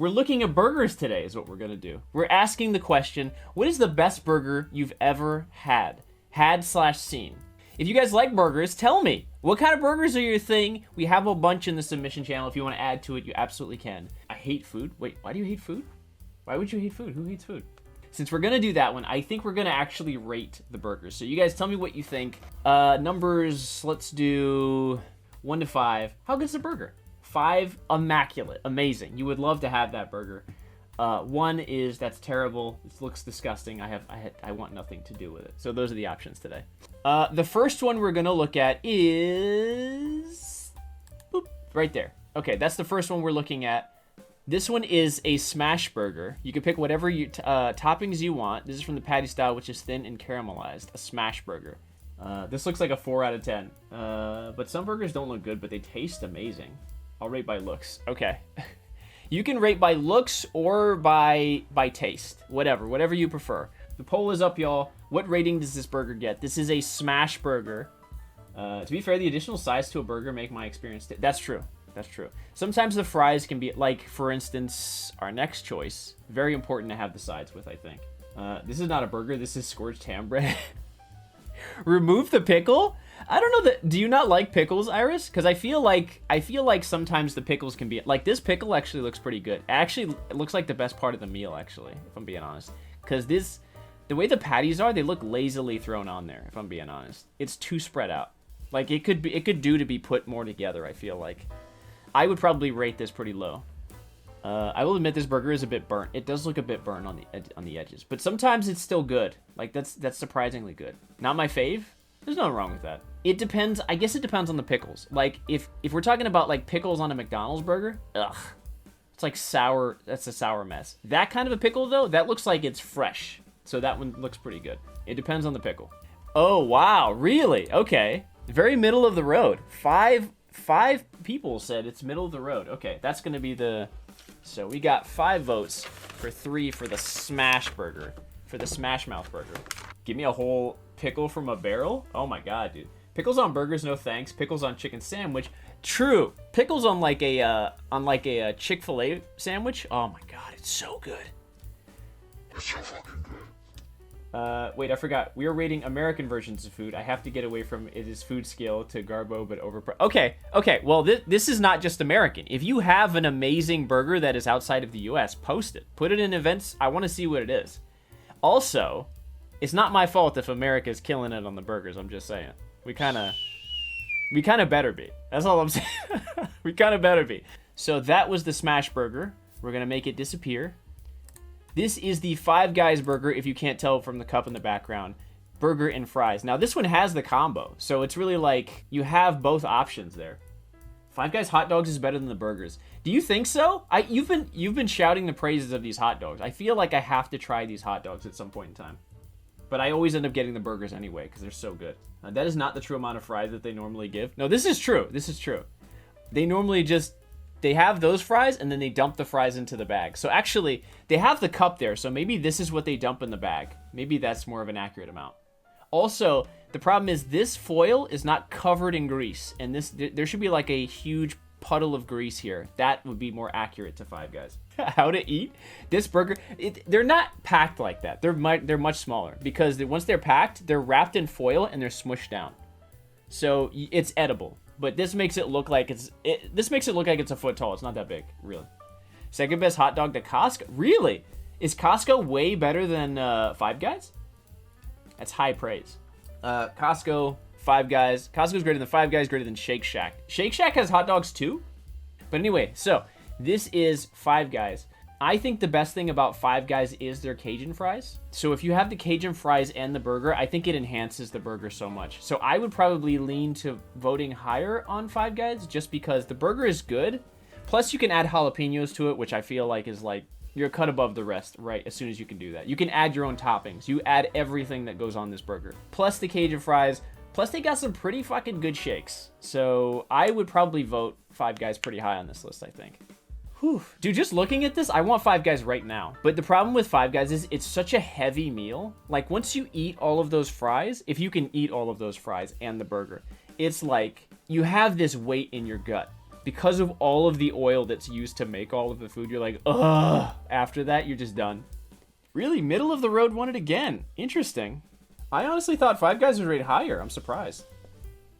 We're looking at burgers today is what we're going to do. We're asking the question, what is the best burger you've ever had? Had/seen. If you guys like burgers, tell me. What kind of burgers are your thing? We have a bunch in the submission channel. If you want to add to it, you absolutely can. I hate food. Wait, why do you hate food? Why would you hate food? Who hates food? Since we're going to do that one, I think we're going to actually rate the burgers. So you guys tell me what you think. Numbers, let's do 1 to 5. How good's the burger? 5, immaculate, amazing. You would love to have that burger. 1 is, that's terrible. It looks disgusting. I want nothing to do with it. So those are the options today. The first one we're gonna look at is, boop, right there. Okay, that's the first one we're looking at. This one is a smash burger. You can pick whatever toppings you want. This is from the patty style, which is thin and caramelized. A smash burger. This looks like a 4 out of 10. But some burgers don't look good, but they taste amazing. I'll rate by looks. Okay. You can rate by looks or by taste. Whatever you prefer. The poll is up, y'all. What rating does this burger get? This is a smash burger. To be fair, the additional size to a burger make my experience... That's true. That's true. Sometimes the fries can be, like, for instance, our next choice. Very important to have the sides with, I think. This is not a burger. This is scorched ham bread. Remove the pickle? I don't know that. Do you not like pickles, Iris? Because I feel like sometimes the pickles can be like this. Pickle actually looks pretty good. Actually, it looks like the best part of the meal. Actually, if I'm being honest, because the way the patties are, they look lazily thrown on there. If I'm being honest, it's too spread out. Like it could do to be put more together. I feel like I would probably rate this pretty low. I will admit this burger is a bit burnt. It does look a bit burnt on the edges, but sometimes it's still good. Like that's surprisingly good. Not my fave. There's nothing wrong with that. It depends. I guess it depends on the pickles. Like if we're talking about like pickles on a McDonald's burger, ugh, it's like sour. That's a sour mess. That kind of a pickle though, that looks like it's fresh. So that one looks pretty good. It depends on the pickle. Oh wow, really? Okay, very middle of the road. Five people said it's middle of the road. Okay, that's gonna be the. So we got 5 votes for 3 for the smash burger, for the smash mouth burger. Give me a whole pickle from a barrel? Oh my god, dude. Pickles on burgers, no thanks. Pickles on chicken sandwich. True. Pickles on like a Chick-fil-A sandwich. Oh my god, it's so good. It's so fucking good. Wait, I forgot. We are rating American versions of food. I have to get away from it is food scale to Garbo, but Okay. Well, this is not just American. If you have an amazing burger that is outside of the U.S., post it. Put it in events. I want to see what it is. Also, it's not my fault if America's killing it on the burgers. I'm just saying. We kind of better be. That's all I'm saying. We kind of better be. So that was the smash burger. We're going to make it disappear. This is the Five Guys burger, if you can't tell from the cup in the background. Burger and fries. Now, this one has the combo, so it's really like you have both options there. Five Guys hot dogs is better than the burgers. Do you think so? You've been shouting the praises of these hot dogs. I feel like I have to try these hot dogs at some point in time. But I always end up getting the burgers anyway, because they're so good. That is not the true amount of fries that they normally give. No, this is true. This is true. They normally just... They have those fries, and then they dump the fries into the bag. So actually, they have the cup there, so maybe this is what they dump in the bag. Maybe that's more of an accurate amount. Also, the problem is this foil is not covered in grease, and there should be like a huge puddle of grease here. That would be more accurate to Five Guys. How to eat? This burger, they're not packed like that. They're much smaller, because once they're packed, they're wrapped in foil, and they're smushed down. So it's edible. But this makes it look like it's a foot tall. It's not that big, really. Second best hot dog to Costco. Really? Is Costco way better than Five Guys? That's high praise. Costco, Five Guys. Costco's greater than Five Guys, greater than Shake Shack. Shake Shack has hot dogs too? But anyway, so this is Five Guys. I think the best thing about Five Guys is their Cajun fries. So if you have the Cajun fries and the burger, I think it enhances the burger so much. So I would probably lean to voting higher on Five Guys just because the burger is good. Plus you can add jalapenos to it, which I feel like is like, you're a cut above the rest, right? As soon as you can do that. You can add your own toppings. You add everything that goes on this burger. Plus the Cajun fries. Plus they got some pretty fucking good shakes. So I would probably vote Five Guys pretty high on this list, I think. Whew. Dude, just looking at this, I want Five Guys right now. But the problem with Five Guys is it's such a heavy meal. Like, once you eat all of those fries, if you can eat all of those fries and the burger, it's like you have this weight in your gut. because of all of the oil that's used to make all of the food, you're like, ugh. After that, you're just done. Really, middle of the road won it again. Interesting. I honestly thought Five Guys would rate higher. I'm surprised.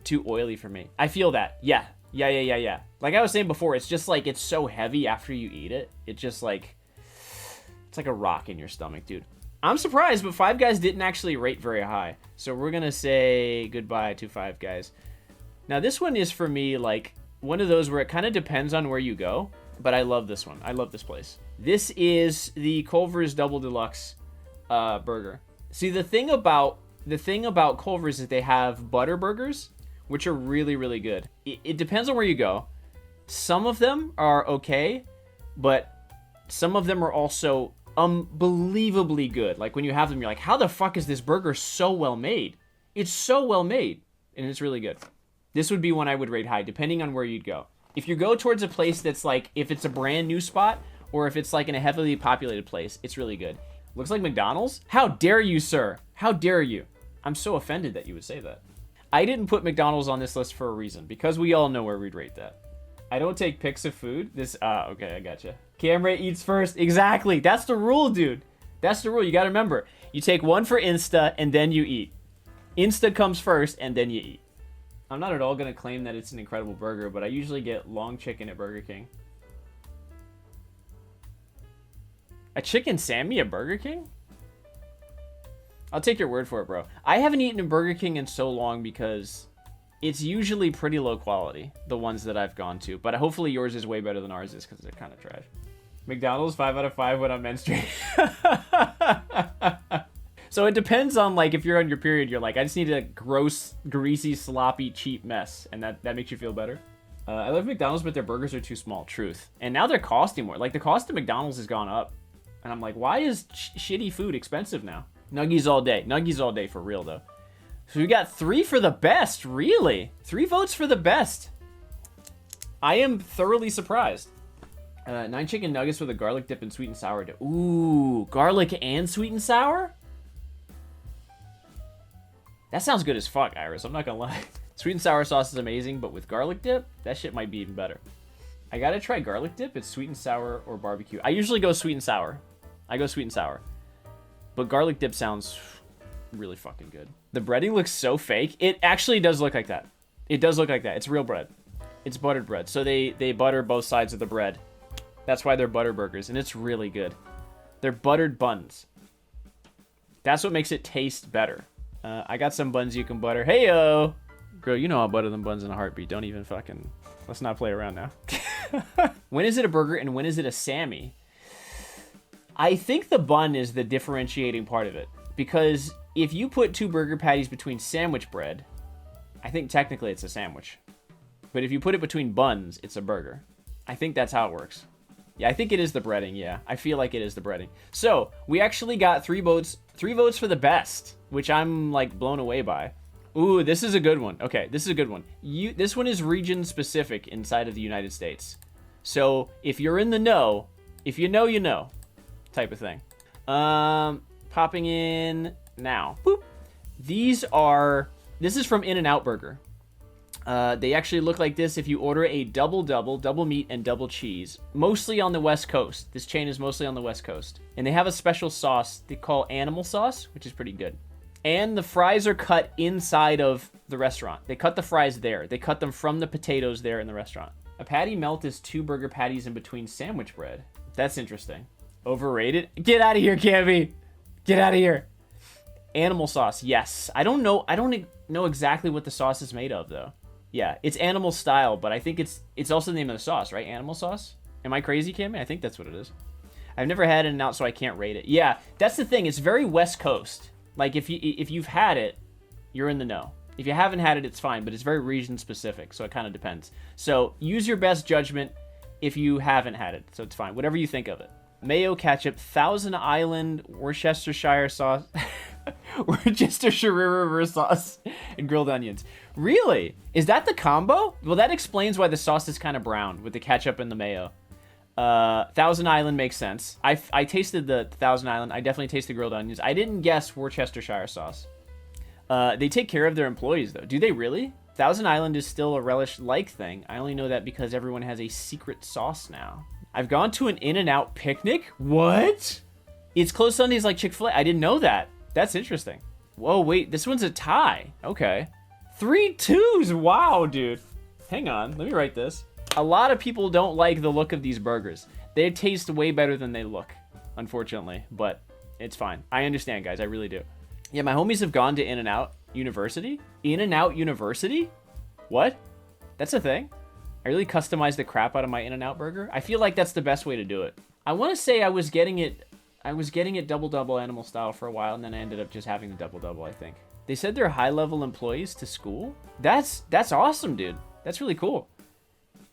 Too oily for me. I feel that. Yeah. Like I was saying before, it's just like, it's so heavy after you eat it. It's just like, it's like a rock in your stomach, dude. I'm surprised, but Five Guys didn't actually rate very high. So we're going to say goodbye to Five Guys. Now, this one is for me, like, one of those where it kind of depends on where you go. But I love this one. I love this place. This is the Culver's Double Deluxe burger. See, the thing about Culver's is they have butter burgers, which are really, really good. It depends on where you go. Some of them are okay, but some of them are also unbelievably good. Like, when you have them, you're like, how the fuck is this burger so well made? It's so well made, and it's really good. This would be one I would rate high, depending on where you'd go. If you go towards a place that's like, if it's a brand new spot, or if it's like in a heavily populated place, it's really good. Looks like McDonald's? How dare you, sir? How dare you? I'm so offended that you would say that. I didn't put McDonald's on this list for a reason, because we all know where we'd rate that. I don't take pics of food. Okay, I gotcha. Camera eats first. Exactly. That's the rule, dude. That's the rule. You gotta remember. You take one for Insta, and then you eat. Insta comes first, and then you eat. I'm not at all gonna claim that it's an incredible burger, but I usually get long chicken at Burger King. A chicken Sammy at Burger King? I'll take your word for it, bro. I haven't eaten at Burger King in so long because it's usually pretty low quality, the ones that I've gone to. But hopefully yours is way better than ours is because they're kind of trash. McDonald's 5 out of 5 when I'm menstruating. So it depends on, like, if you're on your period, you're like, I just need a gross, greasy, sloppy, cheap mess. And that makes you feel better. I love McDonald's, but their burgers are too small. Truth. And now they're costing more. Like, the cost of McDonald's has gone up. And I'm like, why is shitty food expensive now? Nuggies all day. Nuggies all day for real, though. So we got 3 for the best. Really? 3 votes for the best. I am thoroughly surprised. 9 chicken nuggets with a garlic dip and sweet and sour dip. Ooh, garlic and sweet and sour? That sounds good as fuck, Iris. I'm not gonna lie. Sweet and sour sauce is amazing, but with garlic dip, that shit might be even better. I gotta try garlic dip. It's sweet and sour or barbecue. I usually go sweet and sour. I go sweet and sour. But garlic dip sounds really fucking good. The breading looks so fake. It actually does look like that. It does look like that. It's real bread. It's buttered bread. So they butter both sides of the bread. That's why they're butter burgers, and it's really good. They're buttered buns. That's what makes it taste better. I got some buns you can butter. Hey-o! Girl, you know I'll butter them buns in a heartbeat. Don't even fucking... Let's not play around now. When is it a burger and when is it a Sammy? I think the bun is the differentiating part of it. Because if you put 2 burger patties between sandwich bread, I think technically it's a sandwich. But if you put it between buns, it's a burger. I think that's how it works. Yeah, I think it is the breading, yeah. I feel like it is the breading. So, we actually got 3 votes for the best, which I'm, like, blown away by. Ooh, this is a good one. Okay, this is a good one. This one is region-specific inside of the United States. So, if you're in the know, if you know, you know, type of thing. Popping in now. Boop. This is from In-N-Out Burger. They actually look like this if you order a double meat and double cheese. Mostly on the West Coast. This chain is mostly on the West Coast. And they have a special sauce they call animal sauce, which is pretty good. And the fries are cut inside of the restaurant. They cut the fries there. They cut them from the potatoes there in the restaurant. A patty melt is 2 burger patties in between sandwich bread. That's interesting. Overrated? Get out of here, Cammy! Get out of here! Animal sauce, yes. I don't know exactly what the sauce is made of, though. Yeah, it's animal style, but I think it's also the name of the sauce, right? Animal sauce? Am I crazy, Cammy? I think that's what it is. I've never had In-N-Out, so I can't rate it. Yeah, that's the thing. It's very West Coast. Like, if you've had it, you're in the know. If you haven't had it, it's fine, but it's very region-specific, so it kind of depends. So, use your best judgment if you haven't had it, so it's fine. Whatever you think of it. Mayo ketchup, Thousand Island, Worcestershire sauce... Worcestershire River sauce and grilled onions. Really? Is that the combo? Well, that explains why the sauce is kind of brown with the ketchup and the mayo. Thousand Island makes sense. I tasted the Thousand Island. I definitely tasted grilled onions. I didn't guess Worcestershire sauce. They take care of their employees, though. Do they really? Thousand Island is still a relish-like thing. I only know that because everyone has a secret sauce now. I've gone to an In-N-Out picnic? What? It's closed Sundays like Chick-fil-A. I didn't know that. That's interesting. Whoa, wait, this one's a tie. Okay. 3 2s. Wow, dude. Hang on, let me write this. A lot of people don't like the look of these burgers. They taste way better than they look, unfortunately, but it's fine. I understand, guys, I really do. Yeah, my homies have gone to In-N-Out University? In-N-Out University? What? That's a thing? I really customized the crap out of my In-N-Out burger. I feel like that's the best way to do it. I want to say I was getting it double animal style for a while, and then I ended up just having the double, I think. They said they're high-level employees to school? That's awesome, dude. That's really cool.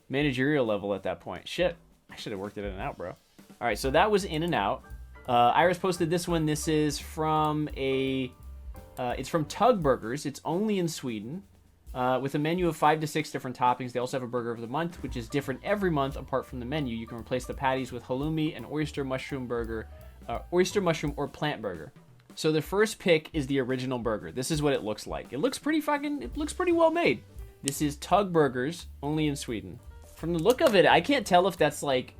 Managerial level at that point. Shit. I should have worked at In-N-Out, bro. All right, so that was In-N-Out. Iris posted this one. This is from it's from Tug Burgers. It's only in Sweden. With a menu of 5 to 6 different toppings. They also have a burger of the month, which is different every month apart from the menu. You can replace the patties with halloumi, an oyster mushroom burger, oyster mushroom or plant burger. So the first pick is the original burger. This is what it looks like. It looks pretty well made. This is Tug Burgers, only in Sweden. From the look of it, I can't tell if that's like,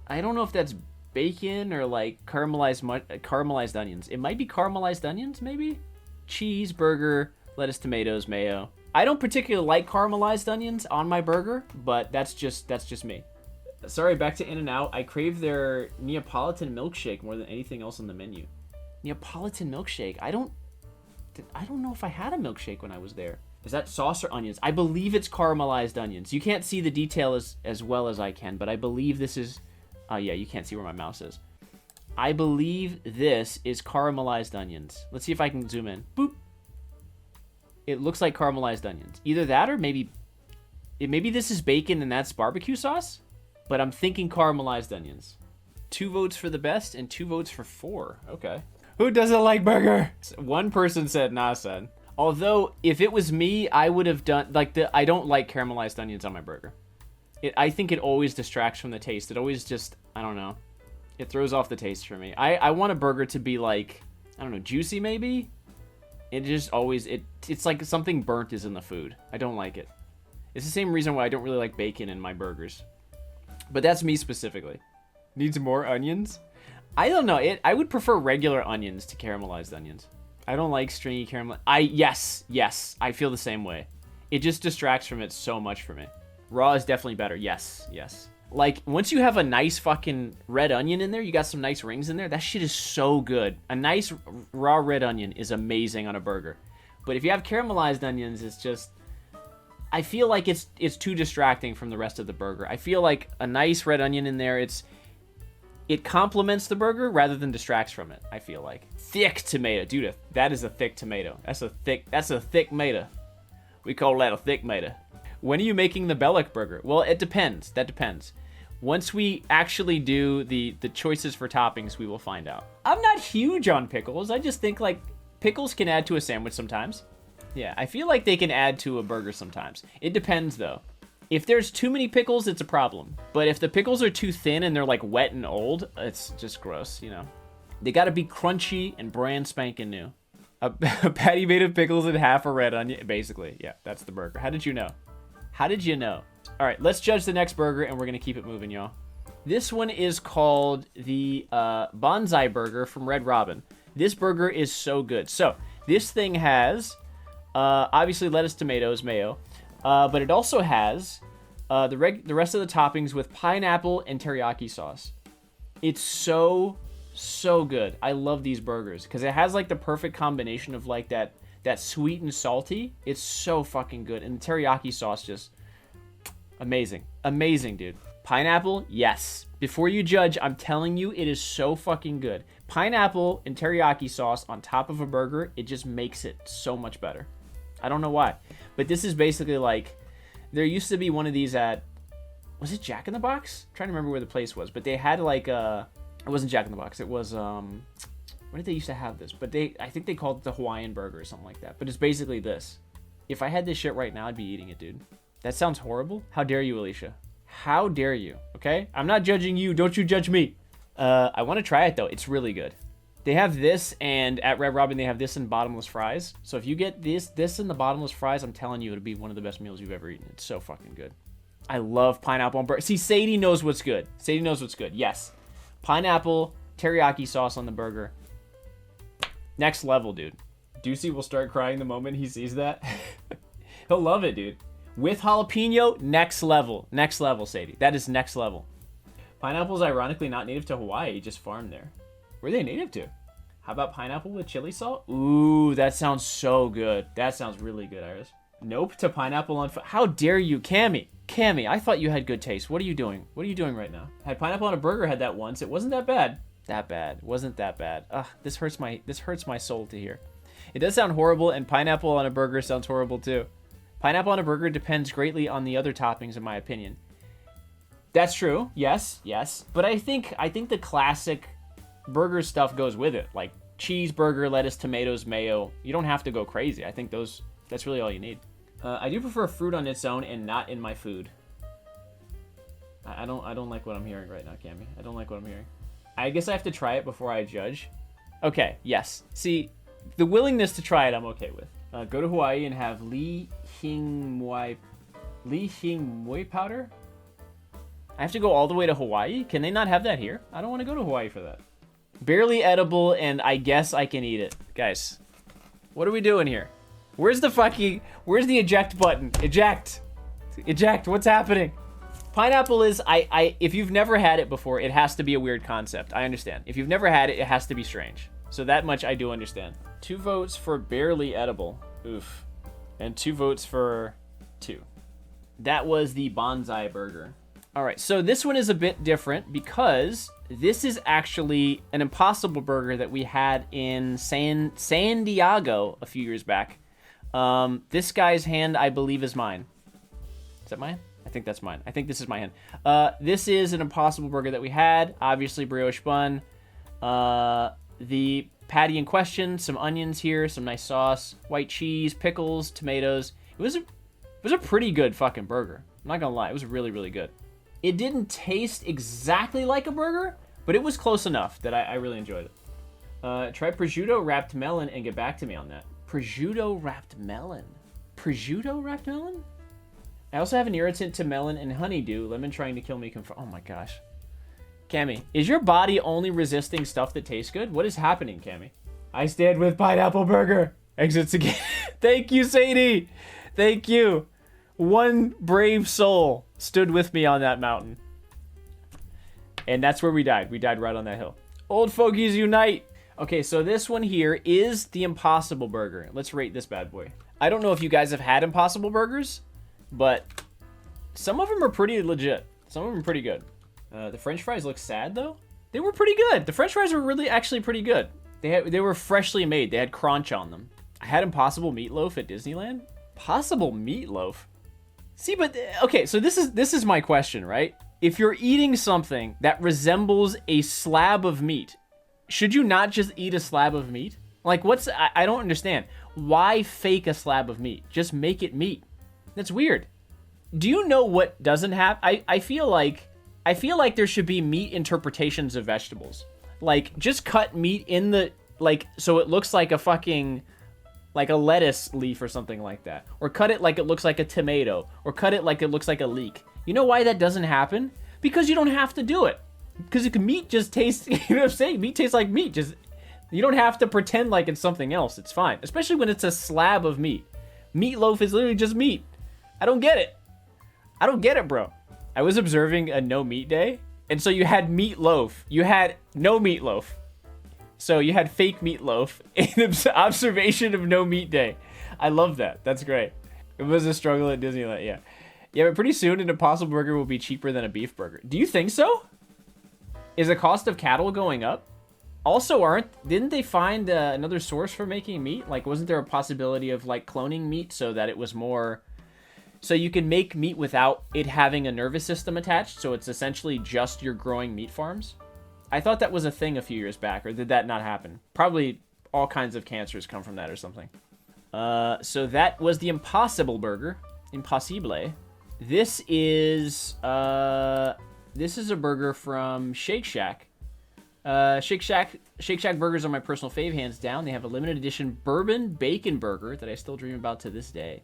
I don't know if that's bacon or like caramelized onions. It might be caramelized onions, maybe? Cheeseburger, lettuce, tomatoes, mayo. I don't particularly like caramelized onions on my burger, but that's just me. Sorry, back to In-N-Out. I crave their Neapolitan milkshake more than anything else on the menu. Neapolitan milkshake. I don't know if I had a milkshake when I was there. Is that sauce or onions? I believe it's caramelized onions. You can't see the detail as well as I can, but I believe this is... yeah, you can't see where my mouse is. I believe this is caramelized onions. Let's see if I can zoom in. Boop. It looks like caramelized onions. Either that or maybe this is bacon and that's barbecue sauce, but I'm thinking caramelized onions. 2 votes for the best and 2 votes for 4. Okay. Who doesn't like burger? One person said nah, son. Although, if it was me, I would have done, I don't like caramelized onions on my burger. I think it always distracts from the taste. It always just, I don't know. It throws off the taste for me. I want a burger to be like, I don't know, juicy maybe? It just always, it's like something burnt is in the food. I don't like it. It's the same reason why I don't really like bacon in my burgers. But that's me specifically. Needs more onions? I don't know. I would prefer regular onions to caramelized onions. I don't like stringy caramel. Yes, I feel the same way. It just distracts from it so much for me. Raw is definitely better. Yes. Like, once you have a nice fucking red onion in there, you got some nice rings in there, that shit is so good. A nice raw red onion is amazing on a burger. But if you have caramelized onions, it's just... I feel like it's too distracting from the rest of the burger. I feel like a nice red onion in there, it complements the burger rather than distracts from it, I feel like. Thick tomato. Dude, that is a thick tomato. That's a thick tomato. We call that a thick tomato. When are you making the Belek burger? Well, it depends. That depends. Once we actually do the choices for toppings, we will find out. I'm not huge on pickles. I just think, like, pickles can add to a sandwich sometimes. Yeah, I feel like they can add to a burger sometimes. It depends, though. If there's too many pickles, it's a problem. But if the pickles are too thin and they're, like, wet and old, it's just gross, you know. They gotta be crunchy and brand spanking new. A patty made of pickles and half a red onion. Basically, yeah, that's the burger. How did you know? How did you know? All right, let's judge the next burger, and we're going to keep it moving, y'all. This one is called the Bonsai Burger from Red Robin. This burger is so good. So, this thing has, obviously, lettuce, tomatoes, mayo. But it also has the rest of the toppings with pineapple and teriyaki sauce. It's so good. I love these burgers because it has, like, the perfect combination of, like, that sweet and salty. It's so fucking good. And the teriyaki sauce just amazing. Amazing, dude. Pineapple, yes. Before you judge, I'm telling you, it is so fucking good. Pineapple and teriyaki sauce on top of a burger, it just makes it so much better. I don't know why. But this is basically like, there used to be one of these at, was it Jack in the Box? I'm trying to remember where the place was. But they had like it wasn't Jack in the Box. It was, where did they used to have this? But I think they called it the Hawaiian burger or something like that. But it's basically this. If I had this shit right now, I'd be eating it, dude. That sounds horrible. How dare you, Alicia? How dare you, okay? I'm not judging you. Don't you judge me. I want to try it, though. It's really good. They have this, and at Red Robin they have this in bottomless fries. So if you get this in the bottomless fries, I'm telling you, it'll be one of the best meals you've ever eaten. It's so fucking good. I love pineapple on burger. See, Sadie knows what's good. Sadie knows what's good. Yes. Pineapple teriyaki sauce on the burger. Next level, dude. Ducey will start crying the moment he sees that. He'll love it, dude. With jalapeno, next level. Next level, Sadie. That is next level. Pineapple is ironically not native to Hawaii, just farmed there. Where are they native to? How about pineapple with chili salt? Ooh, that sounds so good. That sounds really good, Iris. Nope to pineapple on... How dare you, Cammy? Cammy, I thought you had good taste. What are you doing? What are you doing right now? Had pineapple on a burger, had that once. It wasn't that bad. That bad. Wasn't that bad. Ugh, this hurts my soul to hear. It does sound horrible, and pineapple on a burger sounds horrible too. Pineapple on a burger depends greatly on the other toppings, in my opinion. That's true. Yes, yes. But I think the classic burger stuff goes with it, like cheeseburger, lettuce, tomatoes, mayo. You don't have to go crazy. I think that's really all you need. I do prefer fruit on its own and not in my food. I don't like what I'm hearing right now, Cammy. I don't like what I'm hearing. I guess I have to try it before I judge. Okay, yes. See, the willingness to try it, I'm okay with. Go to Hawaii and have Lee Hing Mui powder. I have to go all the way to Hawaii? Can they not have that here? I don't want to go to Hawaii for that. Barely edible, and I guess I can eat it. Guys, what are we doing here? Where's the eject button? Eject. Eject, what's happening? Pineapple is, if you've never had it before, it has to be a weird concept. I understand. If you've never had it, it has to be strange. So that much I do understand. 2 votes for barely edible. Oof. And 2 votes for 2. That was the bonsai burger. All right, so this one is a bit different because this is actually an Impossible Burger that we had in San Diego a few years back. This guy's hand, I believe, is mine. Is that mine? I think that's mine. I think this is my hand. This is an Impossible Burger that we had. Obviously, brioche bun. The patty in question, some onions here, some nice sauce, white cheese, pickles, tomatoes. It was a pretty good fucking burger. I'm not gonna lie. It was really, really good. It didn't taste exactly like a burger, but it was close enough that I really enjoyed it. Try prosciutto wrapped melon and get back to me on that. Prosciutto wrapped melon. Prosciutto wrapped melon? I also have an irritant to melon and honeydew. Lemon trying to kill me. Oh my gosh. Cammy, is your body only resisting stuff that tastes good? What is happening, Cammy? I stand with pineapple burger. Exits again. Thank you, Sadie. Thank you. One brave soul stood with me on that mountain. And that's where we died. We died right on that hill. Old fogies unite. Okay, so this one here is the Impossible Burger. Let's rate this bad boy. I don't know if you guys have had Impossible Burgers, but some of them are pretty legit. Some of them are pretty good. The French fries look sad, though. They were pretty good. The French fries were really actually pretty good. They were freshly made. They had crunch on them. I had Impossible Meatloaf at Disneyland. Possible Meatloaf? See, but, okay, so this is my question, right? If you're eating something that resembles a slab of meat, should you not just eat a slab of meat? Like, I don't understand. Why fake a slab of meat? Just make it meat. That's weird. Do you know what doesn't have? I feel like there should be meat interpretations of vegetables. Like, just cut meat in the, like, so it looks like a fucking, like a lettuce leaf or something like that. Or cut it like it looks like a tomato. Or cut it like it looks like a leek. You know why that doesn't happen? Because you don't have to do it. Because meat just tastes, you know what I'm saying? Meat tastes like meat. Just, you don't have to pretend like it's something else. It's fine. Especially when it's a slab of meat. Meatloaf is literally just meat. I don't get it. I don't get it, bro. I was observing a no meat day. And so you had meatloaf. You had no meatloaf. So you had fake meatloaf in observation of no meat day. I love that. That's great. It was a struggle at Disneyland, yeah. Yeah, but pretty soon an Impossible Burger will be cheaper than a beef burger. Do you think so? Is the cost of cattle going up? Also, didn't they find another source for making meat? Like, wasn't there a possibility of, like, cloning meat so that it was more... So you can make meat without it having a nervous system attached, so it's essentially just your growing meat farms? I thought that was a thing a few years back, or did that not happen? Probably all kinds of cancers come from that or something. So that was the Impossible Burger. Impossible. This is a burger from Shake Shack. Shake Shack burgers are my personal fave, hands down. They have a limited edition bourbon bacon burger that I still dream about to this day.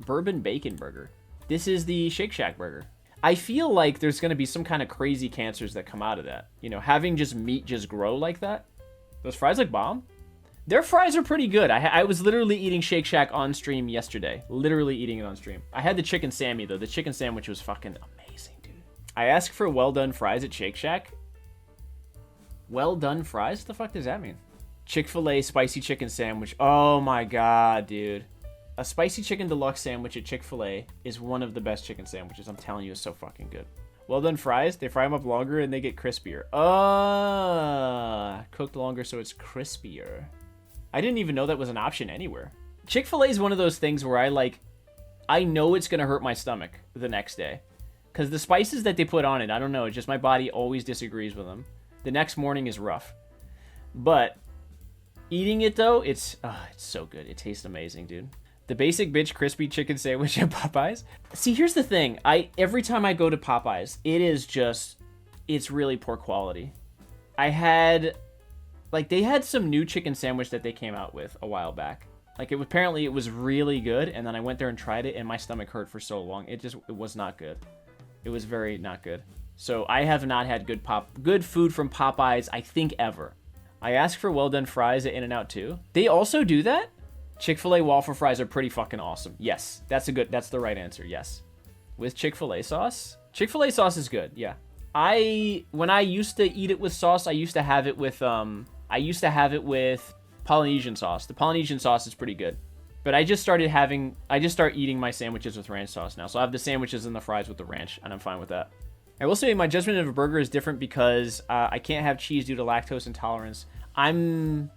Bourbon bacon burger. This is the Shake Shack burger. I feel like there's going to be some kind of crazy cancers that come out of that. You know, having just meat just grow like that. Those fries look bomb. Their fries are pretty good. I was literally eating Shake Shack on stream yesterday. Literally eating it on stream. I had the chicken Sammy, though. The chicken sandwich was fucking amazing, dude. I asked for well done fries at Shake Shack. Well done fries? What the fuck does that mean? Chick-fil-A spicy chicken sandwich. Oh my god, dude. A spicy chicken deluxe sandwich at Chick-fil-A is one of the best chicken sandwiches. I'm telling you, it's so fucking good. Well done fries. They fry them up longer and they get crispier. Cooked longer so it's crispier. I didn't even know that was an option anywhere. Chick-fil-A is one of those things where I know it's going to hurt my stomach the next day. Because the spices that they put on it, I don't know. It's just my body always disagrees with them. The next morning is rough. But eating it, though, it's so good. It tastes amazing, dude. The basic bitch crispy chicken sandwich at Popeyes. See, here's the thing. Every time I go to Popeyes, it's really poor quality. They had some new chicken sandwich that they came out with a while back. Apparently it was really good, and then I went there and tried it, and my stomach hurt for so long. It was not good. It was very not good. So I have not had good food from Popeyes, I think, ever. I asked for well done fries at In-N-Out too. They also do that? Chick-fil-A waffle fries are pretty fucking awesome. Yes, that's the right answer. Yes. With Chick-fil-A sauce? Chick-fil-A sauce is good. Yeah. When I used to eat it with sauce, I used to have it with Polynesian sauce. The Polynesian sauce is pretty good. But I just start eating my sandwiches with ranch sauce now. So I have the sandwiches and the fries with the ranch, and I'm fine with that. I will say my judgment of a burger is different because I can't have cheese due to lactose intolerance. I'm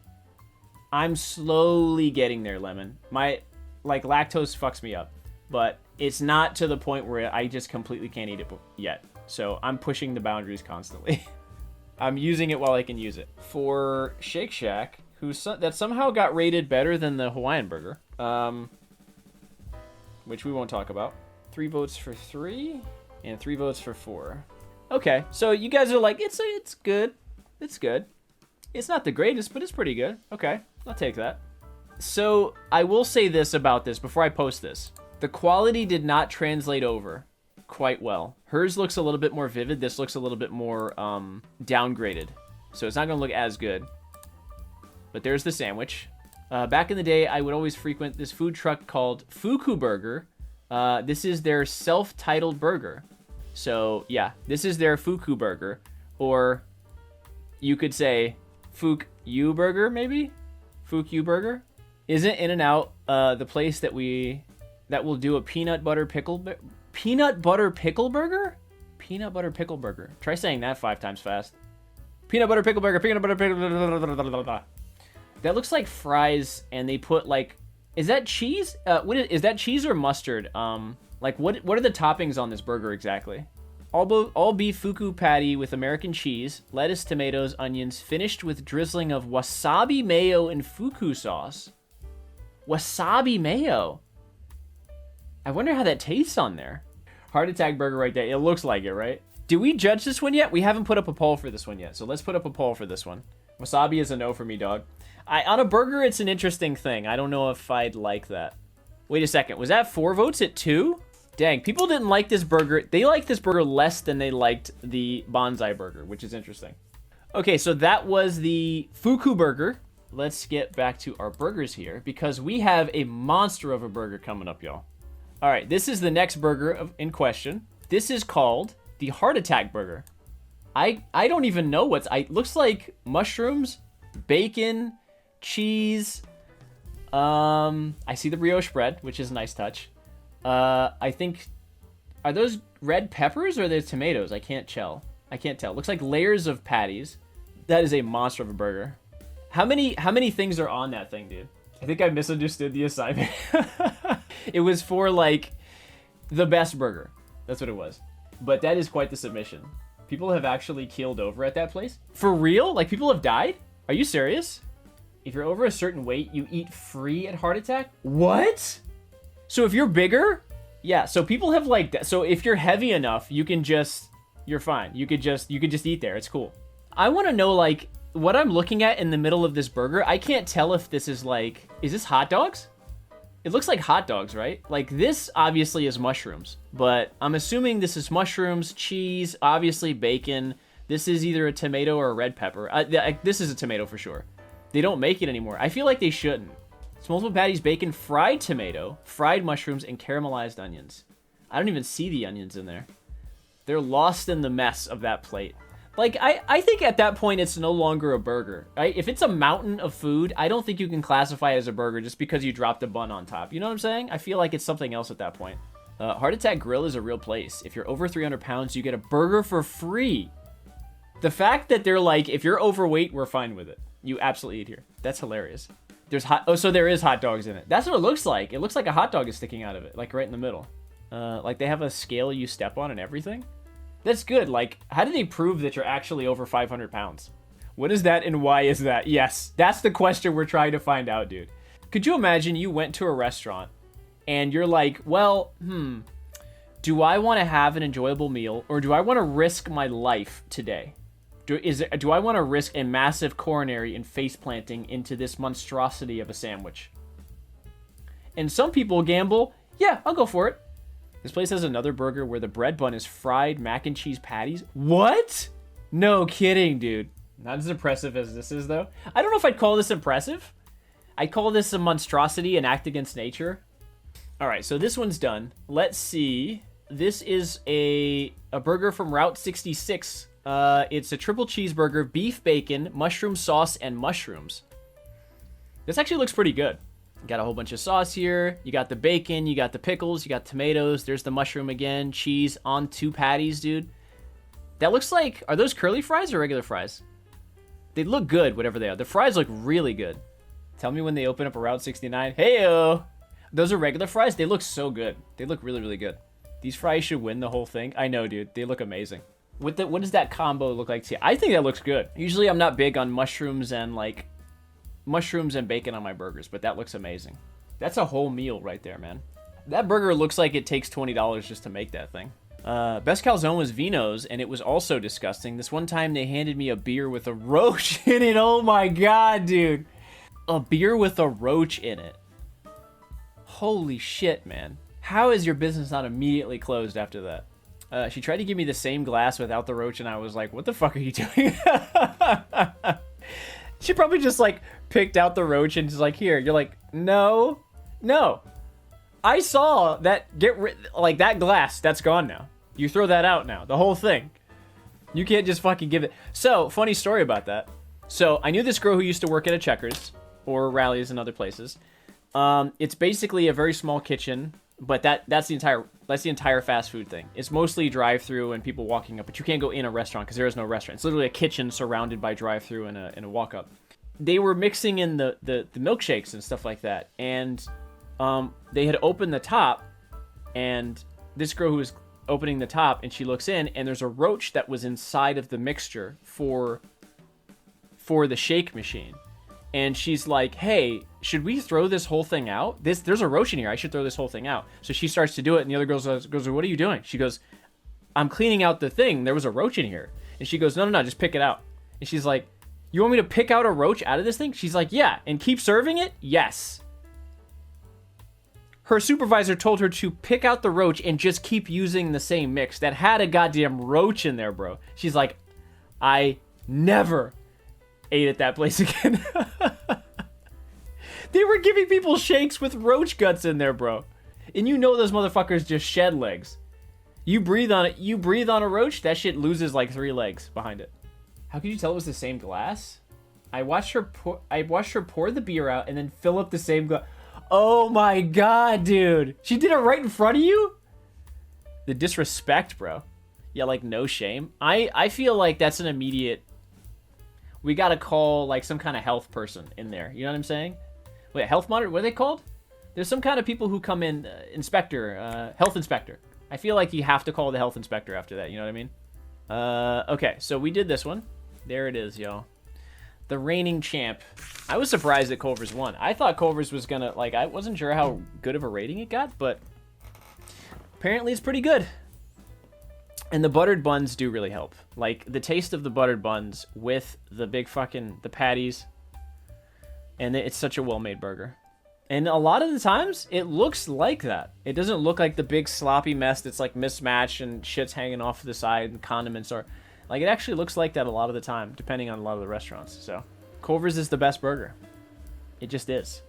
slowly getting there, Lemon. Lactose fucks me up, but it's not to the point where I just completely can't eat it yet. So I'm pushing the boundaries constantly. I'm using it while I can use it. For Shake Shack, that somehow got rated better than the Hawaiian burger, which we won't talk about. 3 votes for 3 and 3 votes for 4. Okay, so you guys are like, it's good. It's good. It's not the greatest, but it's pretty good. Okay. I'll take that. So I will say this about this before I post this. The quality did not translate over quite well. Hers looks a little bit more vivid. This looks a little bit more downgraded. So it's not going to look as good. But there's the sandwich. Back in the day, I would always frequent this food truck called Fuku Burger. This is their self-titled burger. So yeah, this is their Fuku Burger. Or you could say Fuku Burger, maybe? Fuku Burger? Isn't In-N-Out the place that will do a peanut butter pickle burger? Peanut butter pickle burger? Try saying that 5 times fast. Peanut butter pickle burger. Peanut butter pickle. That looks like fries, and they put is that cheese? Is that cheese or mustard? What are the toppings on this burger exactly? All beef fuku patty with American cheese, lettuce, tomatoes, onions, finished with drizzling of wasabi mayo and fuku sauce. Wasabi mayo. I wonder how that tastes on there. Heart attack burger right there. It looks like it, right? Do we judge this one yet? We haven't put up a poll for this one yet, so let's put up a poll for this one. Wasabi is a no for me, dog. On a burger, it's an interesting thing. I don't know if I'd like that. Wait a second. Was that 4 votes at 2? Dang, people didn't like this burger. They liked this burger less than they liked the Bonsai burger, which is interesting. Okay, so that was the Fuku burger. Let's get back to our burgers here because we have a monster of a burger coming up, y'all. All right, this is the next burger in question. This is called the Heart Attack Burger. I don't even know it looks like mushrooms, bacon, cheese. I see the brioche bread, which is a nice touch. I think, are those red peppers or are they tomatoes? I can't tell. Looks like layers of patties. That is a monster of a burger. How many things are on that thing, dude? I think I misunderstood the assignment. It was for the best burger. That's what it was. But that is quite the submission. People have actually keeled over at that place. For real? People have died? Are you serious? If you're over a certain weight, you eat free at Heart Attack? What? So if you're bigger, yeah, so people have so if you're heavy enough, you're fine. You could just eat there. It's cool. I want to know, like, what I'm looking at in the middle of this burger. I can't tell if this is like, is this hot dogs? It looks like hot dogs, right? Like, this obviously is mushrooms, but I'm assuming this is mushrooms, cheese, obviously bacon. This is either a tomato or a red pepper. This is a tomato for sure. They don't make it anymore. I feel like they shouldn't. It's multiple patties, bacon, fried tomato, fried mushrooms, and caramelized onions. I don't even see the onions in there. They're lost in the mess of that plate. Like, I think at that point, it's no longer a burger, right? If it's a mountain of food, I don't think you can classify it as a burger just because you dropped a bun on top. You know what I'm saying? I feel like it's something else at that point. Heart Attack Grill is a real place. If you're over 300 pounds, you get a burger for free. The fact that they're like, if you're overweight, we're fine with it. You absolutely eat here. That's hilarious. So there is hot dogs in it. That's what it looks like. It looks like a hot dog is sticking out of it, like right in the middle. Like they have a scale you step on and everything. That's good. Like, how do they prove that you're actually over 500 pounds? What is that and why is that? Yes, that's the question we're trying to find out, dude. Could you imagine you went to a restaurant and you're like, well, do I want to have an enjoyable meal or do I want to risk my life today? Do I want to risk a massive coronary and face planting into this monstrosity of a sandwich? And some people gamble, yeah, I'll go for it. This place has another burger where the bread bun is fried mac and cheese patties. What? No kidding, dude. Not as impressive as this is, though. I don't know if I'd call this impressive. I'd call this a monstrosity, an act against nature. All right, so this one's done. Let's see. This is a burger from Route 66. It's a triple cheeseburger, beef bacon, mushroom sauce, and mushrooms. This actually looks pretty good. You got a whole bunch of sauce here. You got the bacon, you got the pickles, you got tomatoes. There's the mushroom again, cheese on 2 patties, dude. That looks like, are those curly fries or regular fries? They look good, whatever they are. The fries look really good. Tell me when they open up a Route 69. Hey-o! Those are regular fries. They look so good. They look really, really good. These fries should win the whole thing. I know, dude. They look amazing. What does that combo look like to you? I think that looks good. Usually I'm not big on mushrooms and bacon on my burgers, but that looks amazing. That's a whole meal right there, man. That burger looks like it takes $20 just to make that thing. Best calzone was Vino's, and it was also disgusting. This one time they handed me a beer with a roach in it. Oh my god, dude. A beer with a roach in it. Holy shit, man. How is your business not immediately closed after that? She tried to give me the same glass without the roach, and I was like, what the fuck are you doing? She probably just, like, picked out the roach and just like, here. You're like, no. I saw that, that glass, that's gone now. You throw that out now, the whole thing. You can't just fucking give it. So, funny story about that. So, I knew this girl who used to work at a Checkers, or Rallies and other places. It's basically a very small kitchen, but that's the entire fast food thing. It's mostly drive-through and people walking up, but you can't go in a restaurant because there is no restaurant. It's literally a kitchen surrounded by drive-through and a walk-up. They were mixing in the milkshakes and stuff like that, and they had opened the top, and this girl who was opening the top, and she looks in, and there's a roach that was inside of the mixture for the shake machine. And she's like, hey, should we throw this whole thing out? There's a roach in here. I should throw this whole thing out. So she starts to do it, and the other girl goes, what are you doing? She goes, I'm cleaning out the thing. There was a roach in here. And she goes, no, just pick it out. And she's like, you want me to pick out a roach out of this thing? She's like, yeah. And keep serving it? Yes. Her supervisor told her to pick out the roach and just keep using the same mix that had a goddamn roach in there, bro. She's like, I never ate at that place again. They were giving people shakes with roach guts in there, bro. And you know those motherfuckers just shed legs. You breathe on it. You breathe on a roach, that shit loses like 3 legs behind it. How could you tell it was the same glass? I watched her pour the beer out and then fill up the same glass. Oh my god, dude. She did it right in front of you? The disrespect, bro. Yeah, like no shame. I feel like that's an immediate... We gotta call like some kind of health person in there. You know what I'm saying? Wait, health monitor? What are they called? There's some kind of people who come in, health inspector. I feel like you have to call the health inspector after that. You know what I mean? Okay, so we did this one. There it is, y'all. The reigning champ. I was surprised that Culver's won. I thought Culver's was gonna, like, I wasn't sure how good of a rating it got, but apparently it's pretty good. And the buttered buns do really help. Like, the taste of the buttered buns with the big fucking, the patties. And it's such a well-made burger. And a lot of the times, it looks like that. It doesn't look like the big sloppy mess that's like mismatched and shit's hanging off to the side and condiments are... Like, it actually looks like that a lot of the time, depending on a lot of the restaurants. So, Culver's is the best burger. It just is.